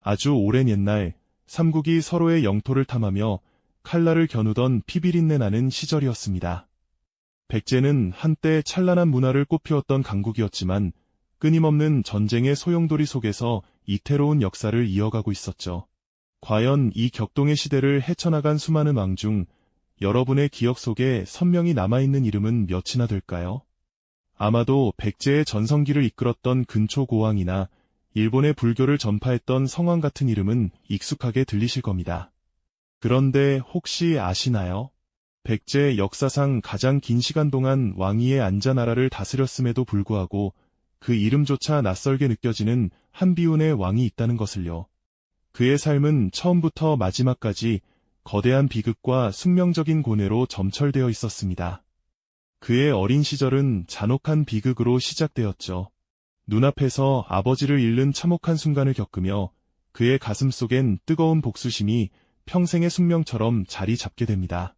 아주 오랜 옛날 삼국이 서로의 영토를 탐하며 칼날을 겨누던 피비린내 나는 시절이었습니다. 백제는 한때 찬란한 문화를 꽃피웠던 강국이었지만 끊임없는 전쟁의 소용돌이 속에서 이태로운 역사를 이어가고 있었죠. 과연 이 격동의 시대를 헤쳐나간 수많은 왕 중 여러분의 기억 속에 선명히 남아있는 이름은 몇이나 될까요? 아마도 백제의 전성기를 이끌었던 근초고왕이나 일본의 불교를 전파했던 성왕 같은 이름은 익숙하게 들리실 겁니다. 그런데 혹시 아시나요? 백제 역사상 가장 긴 시간 동안 왕위에 앉아 나라를 다스렸음에도 불구하고 그 이름조차 낯설게 느껴지는 한비운의 왕이 있다는 것을요. 그의 삶은 처음부터 마지막까지 거대한 비극과 숙명적인 고뇌로 점철되어 있었습니다. 그의 어린 시절은 잔혹한 비극으로 시작되었죠. 눈앞에서 아버지를 잃는 참혹한 순간을 겪으며 그의 가슴 속엔 뜨거운 복수심이 평생의 숙명처럼 자리 잡게 됩니다.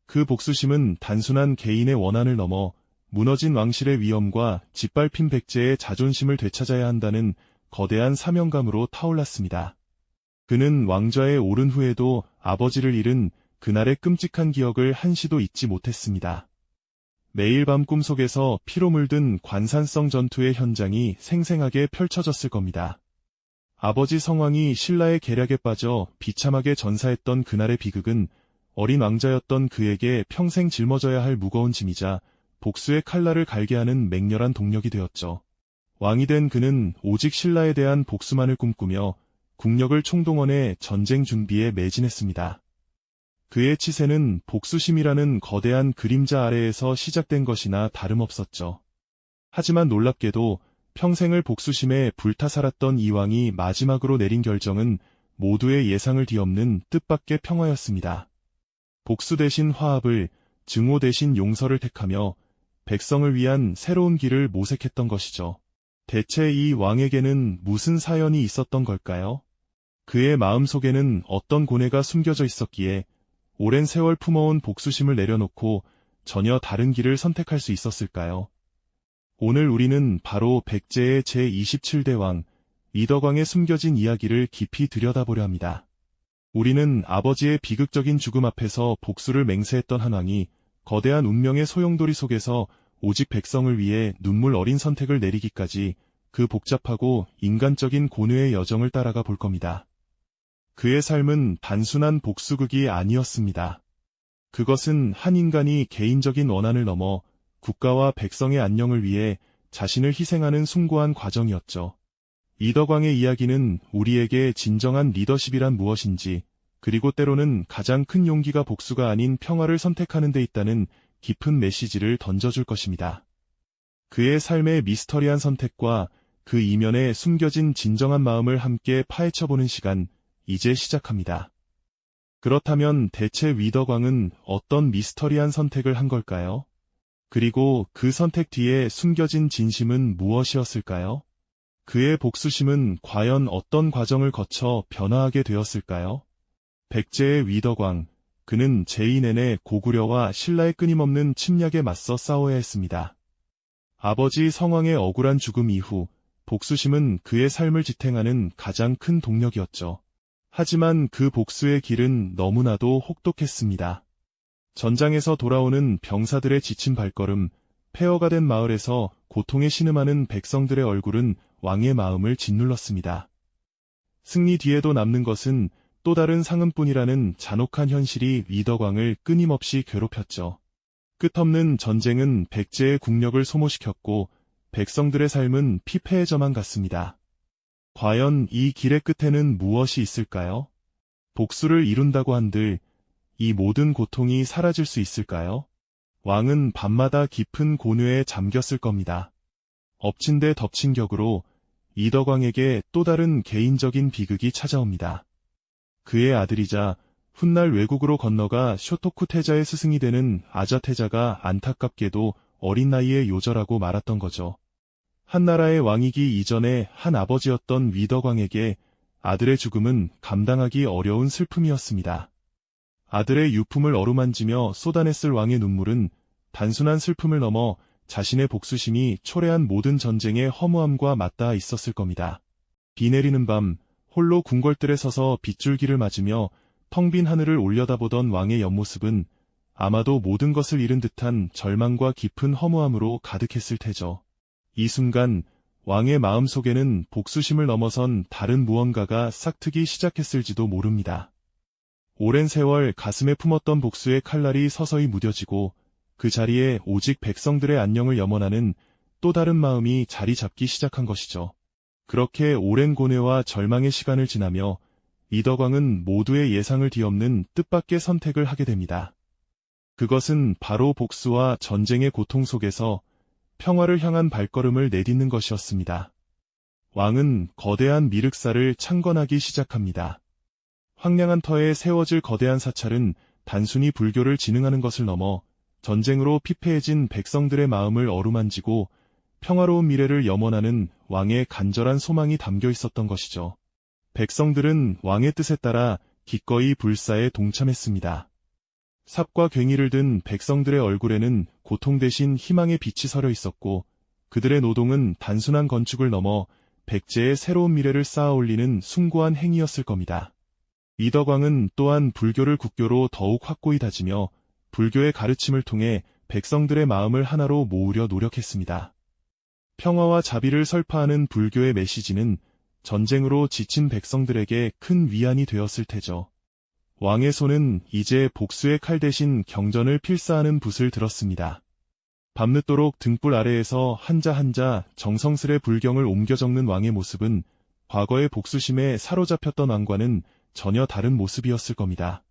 그 복수심은 단순한 개인의 원한을 넘어 무너진 왕실의 위엄과 짓밟힌 백제의 자존심을 되찾아야 한다는 거대한 사명감으로 타올랐습니다. 그는 왕좌에 오른 후에도 아버지를 잃은 그날의 끔찍한 기억을 한시도 잊지 못했습니다. 매일 밤 꿈속에서 피로 물든 관산성 전투의 현장이 생생하게 펼쳐졌을 겁니다. 아버지 성왕이 신라의 계략에 빠져 비참하게 전사했던 그날의 비극은 어린 왕자였던 그에게 평생 짊어져야 할 무거운 짐이자 복수의 칼날을 갈게 하는 맹렬한 동력이 되었죠. 왕이 된 그는 오직 신라에 대한 복수만을 꿈꾸며 국력을 총동원해 전쟁 준비에 매진했습니다. 그의 치세는 복수심이라는 거대한 그림자 아래에서 시작된 것이나 다름없었죠. 하지만 놀랍게도 평생을 복수심에 불타 살았던 이 왕이 마지막으로 내린 결정은 모두의 예상을 뒤엎는 뜻밖의 평화였습니다. 복수 대신 화합을, 증오 대신 용서를 택하며 백성을 위한 새로운 길을 모색했던 것이죠. 대체 이 왕에게는 무슨 사연이 있었던 걸까요? 그의 마음속에는 어떤 고뇌가 숨겨져 있었기에 오랜 세월 품어온 복수심을 내려놓고 전혀 다른 길을 선택할 수 있었을까요? 오늘 우리는 바로 백제의 제27대 왕, 위덕왕의 숨겨진 이야기를 깊이 들여다보려 합니다. 우리는 아버지의 비극적인 죽음 앞에서 복수를 맹세했던 한 왕이 거대한 운명의 소용돌이 속에서 오직 백성을 위해 눈물 어린 선택을 내리기까지 그 복잡하고 인간적인 고뇌의 여정을 따라가 볼 겁니다. 그의 삶은 단순한 복수극이 아니었습니다. 그것은 한 인간이 개인적인 원한을 넘어 국가와 백성의 안녕을 위해 자신을 희생하는 숭고한 과정이었죠. 위덕왕의 이야기는 우리에게 진정한 리더십이란 무엇인지, 그리고 때로는 가장 큰 용기가 복수가 아닌 평화를 선택하는 데 있다는 깊은 메시지를 던져줄 것입니다. 그의 삶의 미스터리한 선택과 그 이면에 숨겨진 진정한 마음을 함께 파헤쳐보는 시간, 이제 시작합니다. 그렇다면 대체 위덕왕은 어떤 미스터리한 선택을 한 걸까요? 그리고 그 선택 뒤에 숨겨진 진심은 무엇이었을까요? 그의 복수심은 과연 어떤 과정을 거쳐 변화하게 되었을까요? 백제의 위덕왕, 그는 제2 내내 고구려와 신라의 끊임없는 침략에 맞서 싸워야 했습니다. 아버지 성왕의 억울한 죽음 이후 복수심은 그의 삶을 지탱하는 가장 큰 동력이었죠. 하지만 그 복수의 길은 너무나도 혹독했습니다. 전장에서 돌아오는 병사들의 지친 발걸음, 폐허가 된 마을에서 고통에 신음하는 백성들의 얼굴은 왕의 마음을 짓눌렀습니다. 승리 뒤에도 남는 것은 또 다른 상흔뿐이라는 잔혹한 현실이 위덕왕을 끊임없이 괴롭혔죠. 끝없는 전쟁은 백제의 국력을 소모시켰고 백성들의 삶은 피폐해져만 갔습니다. 과연 이 길의 끝에는 무엇이 있을까요? 복수를 이룬다고 한들 이 모든 고통이 사라질 수 있을까요? 왕은 밤마다 깊은 고뇌에 잠겼을 겁니다. 엎친 데 덮친 격으로 위덕왕에게 또 다른 개인적인 비극이 찾아옵니다. 그의 아들이자 훗날 외국으로 건너가 쇼토쿠 태자의 스승이 되는 아자 태자가 안타깝게도 어린 나이에 요절하고 말았던 거죠. 한나라의 왕이기 이전에 한 아버지였던 위덕왕에게 아들의 죽음은 감당하기 어려운 슬픔이었습니다. 아들의 유품을 어루만지며 쏟아냈을 왕의 눈물은 단순한 슬픔을 넘어 자신의 복수심이 초래한 모든 전쟁의 허무함과 맞닿아 있었을 겁니다. 비 내리는 밤, 홀로 궁궐들에 서서 빗줄기를 맞으며 텅 빈 하늘을 올려다보던 왕의 옆모습은 아마도 모든 것을 잃은 듯한 절망과 깊은 허무함으로 가득했을 테죠. 이 순간 왕의 마음속에는 복수심을 넘어선 다른 무언가가 싹트기 시작했을지도 모릅니다. 오랜 세월 가슴에 품었던 복수의 칼날이 서서히 무뎌지고 그 자리에 오직 백성들의 안녕을 염원하는 또 다른 마음이 자리 잡기 시작한 것이죠. 그렇게 오랜 고뇌와 절망의 시간을 지나며 이덕왕은 모두의 예상을 뒤엎는 뜻밖의 선택을 하게 됩니다. 그것은 바로 복수와 전쟁의 고통 속에서 평화를 향한 발걸음을 내딛는 것이었습니다. 왕은 거대한 미륵사를 창건하기 시작합니다. 황량한 터에 세워질 거대한 사찰은 단순히 불교를 진흥하는 것을 넘어 전쟁으로 피폐해진 백성들의 마음을 어루만지고 평화로운 미래를 염원하는 왕의 간절한 소망이 담겨 있었던 것이죠. 백성들은 왕의 뜻에 따라 기꺼이 불사에 동참했습니다. 삽과 괭이를 든 백성들의 얼굴에는 고통 대신 희망의 빛이 서려 있었고 그들의 노동은 단순한 건축을 넘어 백제의 새로운 미래를 쌓아 올리는 숭고한 행위였을 겁니다. 이덕왕은 또한 불교를 국교로 더욱 확고히 다지며 불교의 가르침을 통해 백성들의 마음을 하나로 모으려 노력했습니다. 평화와 자비를 설파하는 불교의 메시지는 전쟁으로 지친 백성들에게 큰 위안이 되었을 테죠. 왕의 손은 이제 복수의 칼 대신 경전을 필사하는 붓을 들었습니다. 밤늦도록 등불 아래에서 한자 한자 정성스레 불경을 옮겨 적는 왕의 모습은 과거의 복수심에 사로잡혔던 왕과는 전혀 다른 모습이었을 겁니다.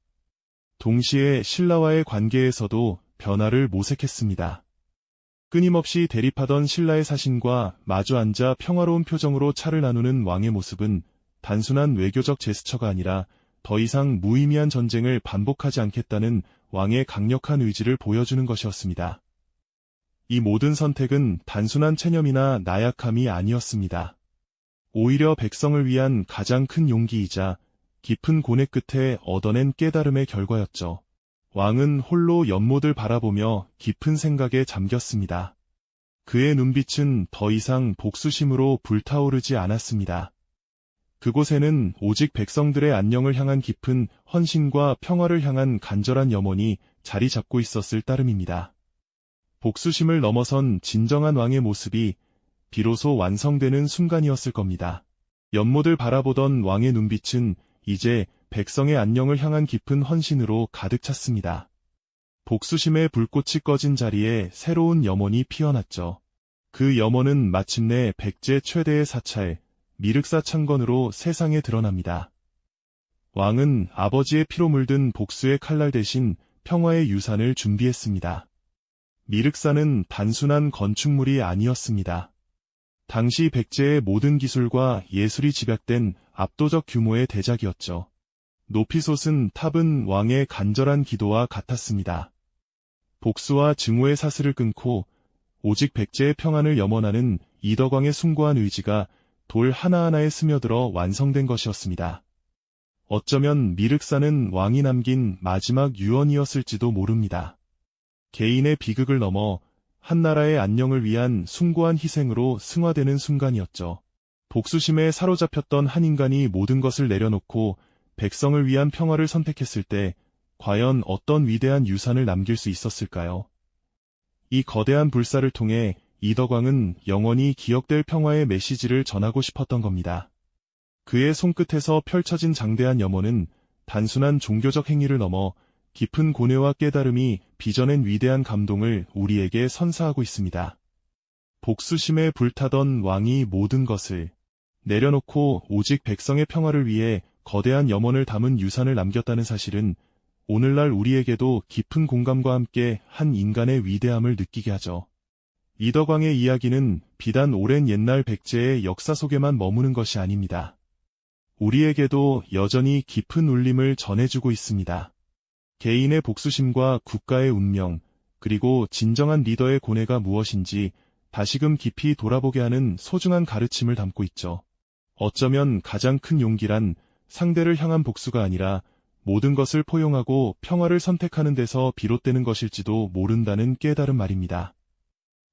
동시에 신라와의 관계에서도 변화를 모색했습니다. 끊임없이 대립하던 신라의 사신과 마주 앉아 평화로운 표정으로 차를 나누는 왕의 모습은 단순한 외교적 제스처가 아니라 더 이상 무의미한 전쟁을 반복하지 않겠다는 왕의 강력한 의지를 보여주는 것이었습니다. 이 모든 선택은 단순한 체념이나 나약함이 아니었습니다. 오히려 백성을 위한 가장 큰 용기이자 깊은 고뇌 끝에 얻어낸 깨달음의 결과였죠. 왕은 홀로 연못을 바라보며 깊은 생각에 잠겼습니다. 그의 눈빛은 더 이상 복수심으로 불타오르지 않았습니다. 그곳에는 오직 백성들의 안녕을 향한 깊은 헌신과 평화를 향한 간절한 염원이 자리 잡고 있었을 따름입니다. 복수심을 넘어선 진정한 왕의 모습이 비로소 완성되는 순간이었을 겁니다. 연못을 바라보던 왕의 눈빛은 이제 백성의 안녕을 향한 깊은 헌신으로 가득 찼습니다. 복수심의 불꽃이 꺼진 자리에 새로운 염원이 피어났죠. 그 염원은 마침내 백제 최대의 사찰, 미륵사 창건으로 세상에 드러납니다. 왕은 아버지의 피로 물든 복수의 칼날 대신 평화의 유산을 준비했습니다. 미륵사는 단순한 건축물이 아니었습니다. 당시 백제의 모든 기술과 예술이 집약된 압도적 규모의 대작이었죠. 높이 솟은 탑은 왕의 간절한 기도와 같았습니다. 복수와 증오의 사슬을 끊고 오직 백제의 평안을 염원하는 이덕왕의 숭고한 의지가 돌 하나하나에 스며들어 완성된 것이었습니다. 어쩌면 미륵사는 왕이 남긴 마지막 유언이었을지도 모릅니다. 개인의 비극을 넘어 한 나라의 안녕을 위한 숭고한 희생으로 승화되는 순간이었죠. 복수심에 사로잡혔던 한 인간이 모든 것을 내려놓고 백성을 위한 평화를 선택했을 때 과연 어떤 위대한 유산을 남길 수 있었을까요? 이 거대한 불사를 통해 이덕왕은 영원히 기억될 평화의 메시지를 전하고 싶었던 겁니다. 그의 손끝에서 펼쳐진 장대한 염원은 단순한 종교적 행위를 넘어 깊은 고뇌와 깨달음이 빚어낸 위대한 감동을 우리에게 선사하고 있습니다. 복수심에 불타던 왕이 모든 것을 내려놓고 오직 백성의 평화를 위해 거대한 염원을 담은 유산을 남겼다는 사실은 오늘날 우리에게도 깊은 공감과 함께 한 인간의 위대함을 느끼게 하죠. 이덕왕의 이야기는 비단 오랜 옛날 백제의 역사 속에만 머무는 것이 아닙니다. 우리에게도 여전히 깊은 울림을 전해주고 있습니다. 개인의 복수심과 국가의 운명, 그리고 진정한 리더의 고뇌가 무엇인지 다시금 깊이 돌아보게 하는 소중한 가르침을 담고 있죠. 어쩌면 가장 큰 용기란 상대를 향한 복수가 아니라 모든 것을 포용하고 평화를 선택하는 데서 비롯되는 것일지도 모른다는 깨달음 말입니다.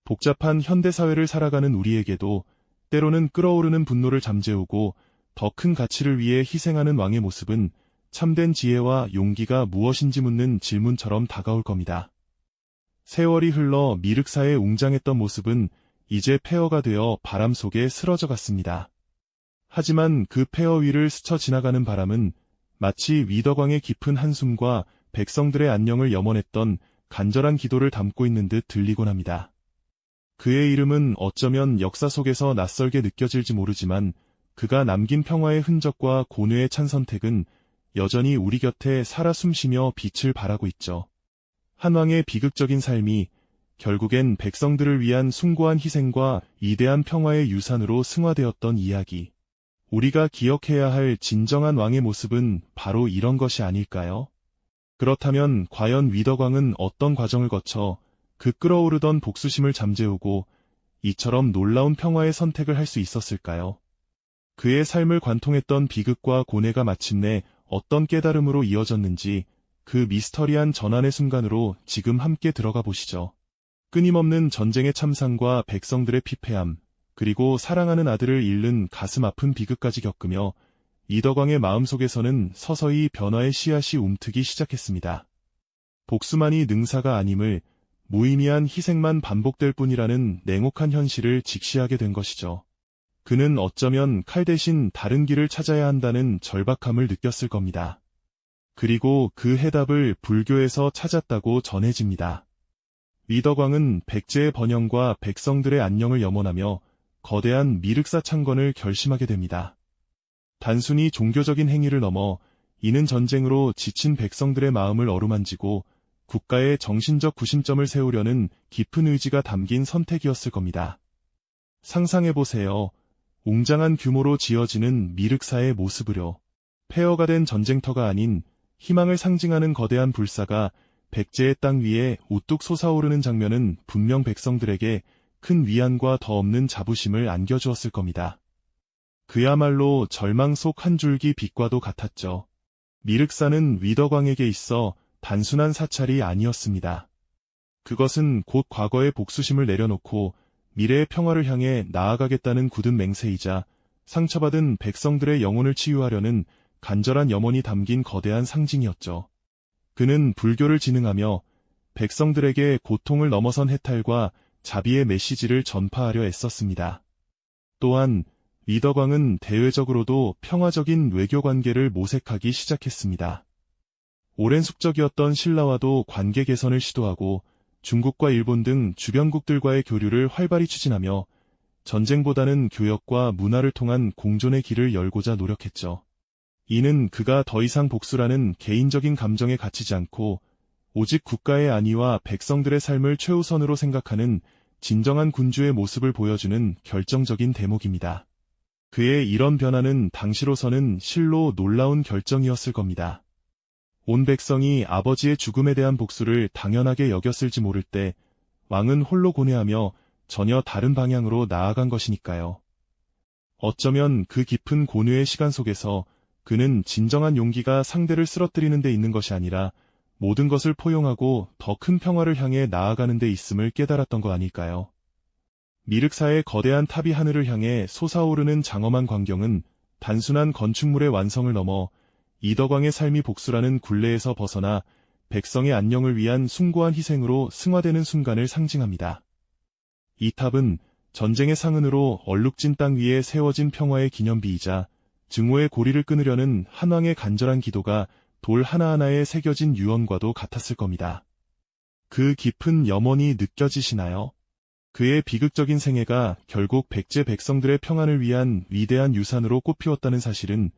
복잡한 현대사회를 살아가는 우리에게도 때로는 끓어오르는 분노를 잠재우고 더 큰 가치를 위해 희생하는 왕의 모습은 참된 지혜와 용기가 무엇인지 묻는 질문처럼 다가올 겁니다. 세월이 흘러 미륵사의 웅장했던 모습은 이제 폐허가 되어 바람 속에 쓰러져 갔습니다. 하지만 그 폐허 위를 스쳐 지나가는 바람은 마치 위덕왕의 깊은 한숨과 백성들의 안녕을 염원했던 간절한 기도를 담고 있는 듯 들리곤 합니다. 그의 이름은 어쩌면 역사 속에서 낯설게 느껴질지 모르지만 그가 남긴 평화의 흔적과 고뇌의 찬 선택은 여전히 우리 곁에 살아 숨쉬며 빛을 발하고 있죠. 한 왕의 비극적인 삶이 결국엔 백성들을 위한 숭고한 희생과 위대한 평화의 유산으로 승화되었던 이야기. 우리가 기억해야 할 진정한 왕의 모습은 바로 이런 것이 아닐까요? 그렇다면 과연 위덕왕은 어떤 과정을 거쳐 그 끓어오르던 복수심을 잠재우고 이처럼 놀라운 평화의 선택을 할 수 있었을까요? 그의 삶을 관통했던 비극과 고뇌가 마침내 어떤 깨달음으로 이어졌는지 그 미스터리한 전환의 순간으로 지금 함께 들어가 보시죠. 끊임없는 전쟁의 참상과 백성들의 피폐함, 그리고 사랑하는 아들을 잃는 가슴 아픈 비극까지 겪으며 위덕왕의 마음속에서는 서서히 변화의 씨앗이 움트기 시작했습니다. 복수만이 능사가 아님을, 무의미한 희생만 반복될 뿐이라는 냉혹한 현실을 직시하게 된 것이죠. 그는 어쩌면 칼 대신 다른 길을 찾아야 한다는 절박함을 느꼈을 겁니다. 그리고 그 해답을 불교에서 찾았다고 전해집니다. 위덕왕은 백제의 번영과 백성들의 안녕을 염원하며 거대한 미륵사 창건을 결심하게 됩니다. 단순히 종교적인 행위를 넘어 이는 전쟁으로 지친 백성들의 마음을 어루만지고 국가의 정신적 구심점을 세우려는 깊은 의지가 담긴 선택이었을 겁니다. 상상해보세요. 웅장한 규모로 지어지는 미륵사의 모습으로 폐허가 된 전쟁터가 아닌 희망을 상징하는 거대한 불사가 백제의 땅 위에 우뚝 솟아오르는 장면은 분명 백성들에게 큰 위안과 더 없는 자부심을 안겨주었을 겁니다. 그야말로 절망 속 한 줄기 빛과도 같았죠. 미륵사는 위덕왕에게 있어 단순한 사찰이 아니었습니다. 그것은 곧 과거의 복수심을 내려놓고 미래의 평화를 향해 나아가겠다는 굳은 맹세이자 상처받은 백성들의 영혼을 치유하려는 간절한 염원이 담긴 거대한 상징이었죠. 그는 불교를 진흥하며 백성들에게 고통을 넘어선 해탈과 자비의 메시지를 전파하려 애썼습니다. 또한 위덕왕은 대외적으로도 평화적인 외교관계를 모색하기 시작했습니다. 오랜 숙적이었던 신라와도 관계 개선을 시도하고 중국과 일본 등 주변국들과의 교류를 활발히 추진하며 전쟁보다는 교역과 문화를 통한 공존의 길을 열고자 노력했죠. 이는 그가 더 이상 복수라는 개인적인 감정에 갇히지 않고 오직 국가의 안위와 백성들의 삶을 최우선으로 생각하는 진정한 군주의 모습을 보여주는 결정적인 대목입니다. 그의 이런 변화는 당시로서는 실로 놀라운 결정이었을 겁니다. 온 백성이 아버지의 죽음에 대한 복수를 당연하게 여겼을지 모를 때 왕은 홀로 고뇌하며 전혀 다른 방향으로 나아간 것이니까요. 어쩌면 그 깊은 고뇌의 시간 속에서 그는 진정한 용기가 상대를 쓰러뜨리는 데 있는 것이 아니라 모든 것을 포용하고 더 큰 평화를 향해 나아가는 데 있음을 깨달았던 거 아닐까요? 미륵사의 거대한 탑이 하늘을 향해 솟아오르는 장엄한 광경은 단순한 건축물의 완성을 넘어 위덕왕의 삶이 복수라는 굴레에서 벗어나 백성의 안녕을 위한 숭고한 희생으로 승화되는 순간을 상징합니다. 이 탑은 전쟁의 상흔으로 얼룩진 땅 위에 세워진 평화의 기념비이자 증오의 고리를 끊으려는 한왕의 간절한 기도가 돌 하나하나에 새겨진 유언과도 같았을 겁니다. 그 깊은 염원이 느껴지시나요? 그의 비극적인 생애가 결국 백제 백성들의 평안을 위한 위대한 유산으로 꼽히었다는 사실은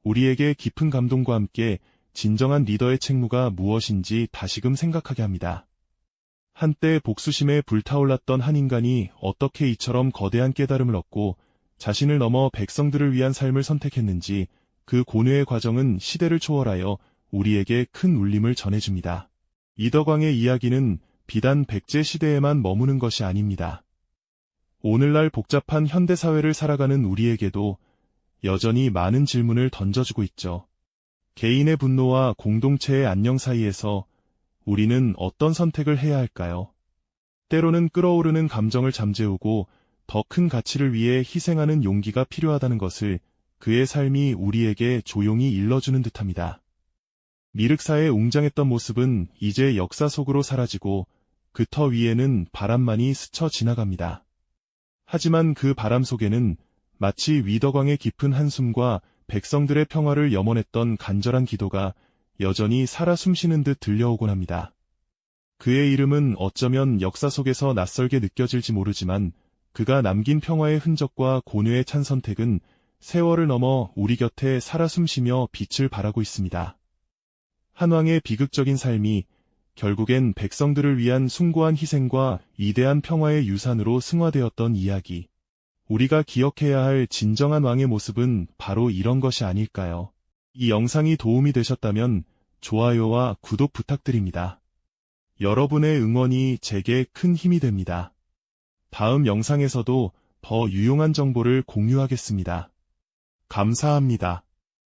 우리에게 깊은 감동과 함께 진정한 리더의 책무가 무엇인지 다시금 생각하게 합니다. 한때 복수심에 불타올랐던 한 인간이 어떻게 이처럼 거대한 깨달음을 얻고 자신을 넘어 백성들을 위한 삶을 선택했는지 그 고뇌의 과정은 시대를 초월하여 우리에게 큰 울림을 전해줍니다. 위덕왕의 이야기는 비단 백제 시대에만 머무는 것이 아닙니다. 오늘날 복잡한 현대사회를 살아가는 우리에게도 여전히 많은 질문을 던져주고 있죠. 개인의 분노와 공동체의 안녕 사이에서 우리는 어떤 선택을 해야 할까요? 때로는 끓어오르는 감정을 잠재우고 더 큰 가치를 위해 희생하는 용기가 필요하다는 것을 그의 삶이 우리에게 조용히 일러주는 듯합니다. 미륵사의 웅장했던 모습은 이제 역사 속으로 사라지고 그 터 위에는 바람만이 스쳐 지나갑니다. 하지만 그 바람 속에는 마치 위더광의 깊은 한숨과 백성들의 평화를 염원했던 간절한 기도가 여전히 살아 숨쉬는 듯 들려오곤 합니다. 그의 이름은 어쩌면 역사 속에서 낯설게 느껴질지 모르지만 그가 남긴 평화의 흔적과 고뇌의 찬 선택은 세월을 넘어 우리 곁에 살아 숨쉬며 빛을 발하고 있습니다. 한왕의 비극적인 삶이 결국엔 백성들을 위한 숭고한 희생과 위대한 평화의 유산으로 승화되었던 이야기. 우리가 기억해야 할 진정한 왕의 모습은 바로 이런 것이 아닐까요? 이 영상이 도움이 되셨다면 좋아요와 구독 부탁드립니다. 여러분의 응원이 제게 큰 힘이 됩니다. 다음 영상에서도 더 유용한 정보를 공유하겠습니다. 감사합니다.